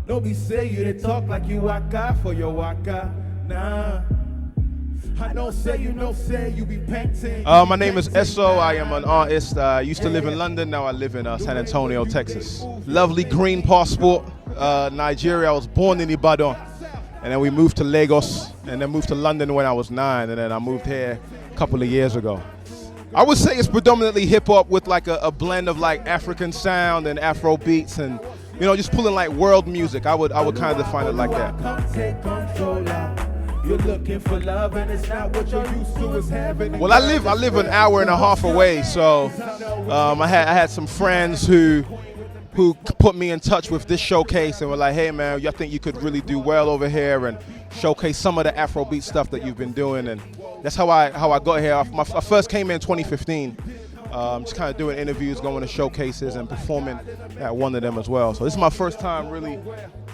Don't be say you they talk like you waka for your waka. Nah. I don't say you be painting. My name is Esso. I am an artist. I used to live in London. Now I live in San Antonio, Texas. Lovely green passport, Nigeria. I was born in Ibadan. And then we moved to Lagos, and then moved to London when I was 9, and then I moved here a couple of years ago. I would say it's predominantly hip hop with like a blend of like African sound and Afro beats, and you know, just pulling like world music. I would kind of define it like that. You're looking for love and it's not what you're used to is having. Well, I live an hour and a half away, so I had some friends who put me in touch with this showcase and were like, hey man, I think you could really do well over here and showcase some of the Afrobeat stuff that you've been doing, and that's how I got here. I first came in 2015, just kind of doing interviews, going to showcases and performing at one of them as well. So this is my first time really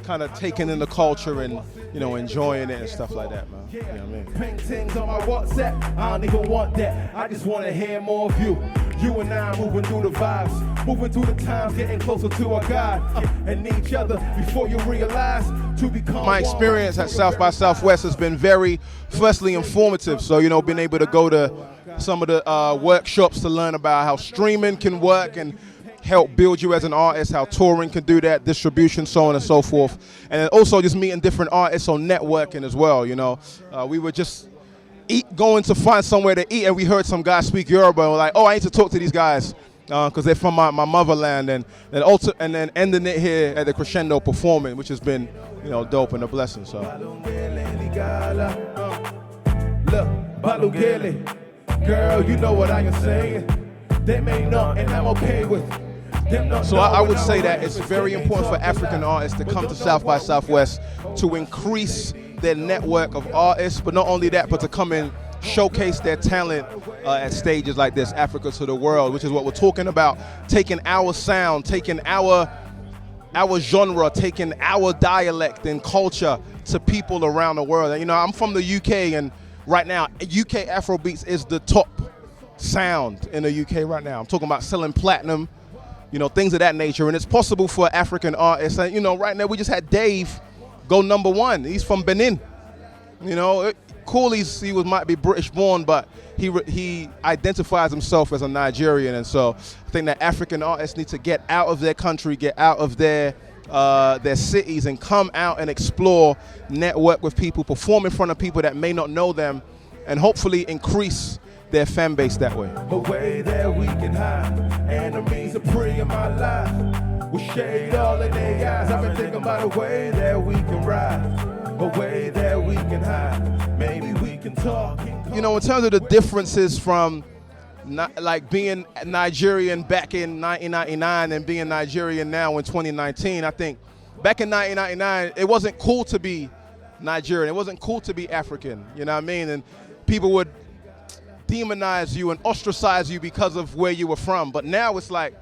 kind of taking in the culture and, you know, enjoying it and stuff like that, man. You know what I mean? Paintings on my WhatsApp, I don't even want that. I just want to hear more of you. You and I moving through the vibes, moving through the times, getting closer to our God and each other before you realize to become. My experience at South by Southwest has been very, firstly, informative. So, you know, being able to go to some of the workshops to learn about how streaming can work and help build you as an artist, how touring can do that, distribution, so on and so forth. And then also just meeting different artists on networking as well, you know. We were just going to find somewhere to eat, and we heard some guys speak Yoruba, and we're like, oh, I need to talk to these guys because they're from my motherland, and then ending it here at the Crescendo performing, which has been, you know, dope and a blessing. So. Look, girl, you know what I am saying. They may not, and I'm okay with. So I would say that it's very important for African artists to come to South by Southwest to increase their network of artists, but not only that, but to come and showcase their talent at stages like this, Africa to the World, which is what we're talking about, taking our sound, taking our genre, taking our dialect and culture to people around the world. And, you know, I'm from the UK, and right now, UK Afrobeats is the top sound in the UK right now. I'm talking about selling platinum, you know, things of that nature, and it's possible for African artists. And, you know, right now we just had Dave go #1. He's from Benin. You know, cool. He might be British born, but he identifies himself as a Nigerian, and so I think that African artists need to get out of their country, get out of their cities, and come out and explore, network with people, perform in front of people that may not know them, and hopefully increase their fan base that way. A way that we can hide, enemies are prey in my life. We shade all in their eyes. I've been thinking about a way that we can ride, a way that we can hide. Maybe we can talk. You know, in terms of the differences from like being Nigerian back in 1999 and being Nigerian now in 2019, I think back in 1999, it wasn't cool to be Nigerian. It wasn't cool to be African, you know what I mean? And people would demonize you and ostracize you because of where you were from. But now it's like,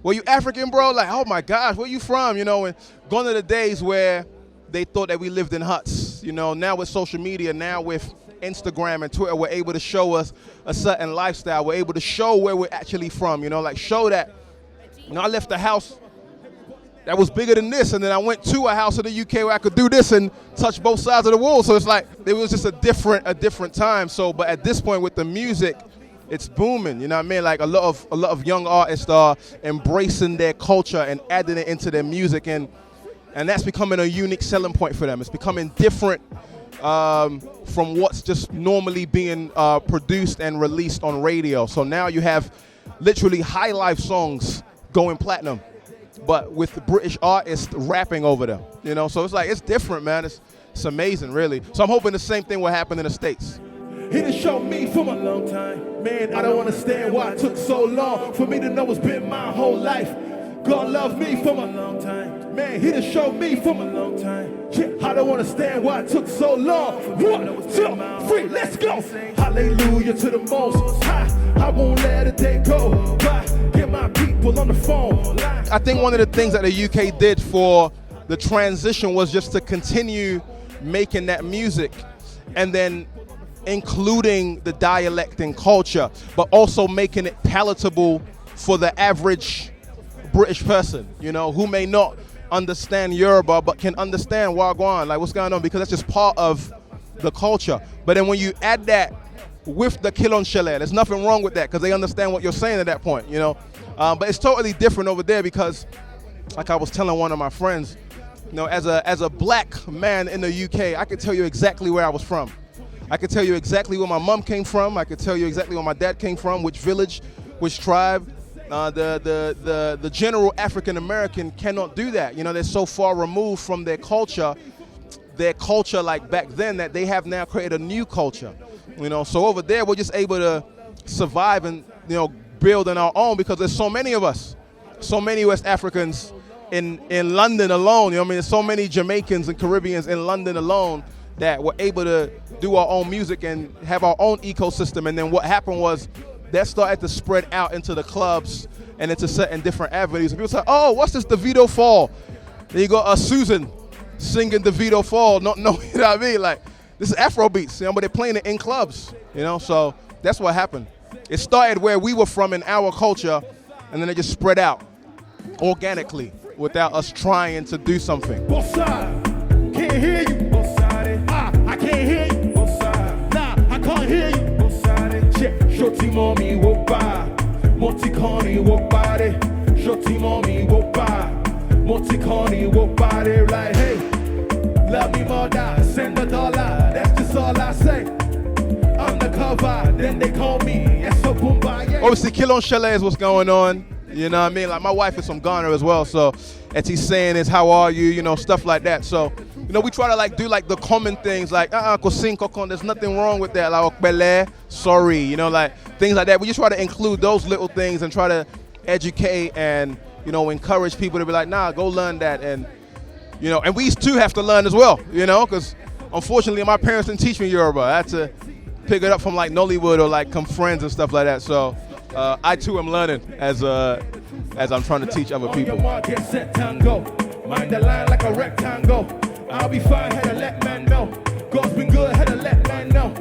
were you African, bro? Like, oh my gosh, where you from? You know, and gone to the days where they thought that we lived in huts. You know, now with social media, now with Instagram and Twitter, we're able to show us a certain lifestyle. We're able to show where we're actually from, you know, like show that, you know, I left the house that was bigger than this, and then I went to a house in the UK where I could do this and touch both sides of the wall. So it's like, it was just a different time. So, but at this point with the music, it's booming, you know what I mean? Like a lot of young artists are embracing their culture and adding it into their music, and that's becoming a unique selling point for them. It's becoming different from what's just normally being produced and released on radio. So now you have literally high life songs going platinum, but with the British artists rapping over them, you know? So it's like, it's different, man. It's amazing, really. So I'm hoping the same thing will happen in the States. He done showed me for a long time. Man, I don't understand why it took so long for me to know it's been my whole life. God loved me for a long time. Man, he done showed me for a long time. I don't understand why it took so long. 1, 2, 3, let's go. Hallelujah to the most high. I won't let a day go by. Get my people on the phone. I think one of the things that the UK did for the transition was just to continue making that music, and then including the dialect and culture, but also making it palatable for the average British person, you know, who may not understand Yoruba, but can understand Wagwan, like what's going on, because that's just part of the culture. But then when you add that with the Kilon Shele, there's nothing wrong with that because they understand what you're saying at that point, you know. But it's totally different over there because, like I was telling one of my friends, you know, as a black man in the UK, I could tell you exactly where I was from. I could tell you exactly where my mom came from. I could tell you exactly where my dad came from, which village, which tribe. The general African American cannot do that. You know, they're so far removed from their culture like back then, that they have now created a new culture. You know, so over there we're just able to survive and, you know, build on our own because there's so many of us, so many West Africans in London alone. You know what I mean? There's so many Jamaicans and Caribbeans in London alone that were able to do our own music and have our own ecosystem. And then what happened was that started to spread out into the clubs and into certain different avenues. And people say, oh, what's this DeVito Fall? Then you got Susan singing DeVito Fall, not knowing, you know what I mean? Like, this is Afro beats, you know, but they're playing it in clubs, you know? So that's what happened. It started where we were from in our culture, and then it just spread out organically without us trying to do something. Both sides, can't hear you. Both sides, I can't hear you. Both sides, nah, I can't hear you. Both sides, check, shorty mommy, walk by. Monty Connie, walk by there. Shorty mommy, walk by. Monty Connie, walk by there like, hey, love me more, send a dollar. That's just all I say. Undercover, then they call me. Yes, so boom, yeah. Obviously, Kilon Shele is what's going on. You know what I mean? Like, my wife is from Ghana as well, so as he's saying is, how are you? You know, stuff like that. So, you know, we try to like do like the common things like, there's nothing wrong with that. Like, okbele, sorry, you know, like things like that. We just try to include those little things and try to educate and, you know, encourage people to be like, nah, go learn that. And, you know, and we too have to learn as well, you know, because unfortunately my parents didn't teach me Yoruba. I had to pick it up from like Nollywood or like come friends and stuff like that. So I too am learning as I'm trying to teach other people. Get set, tango. Mind the line like a rectangle. I'll be fine, had to let man know. God's been good, had to let man know.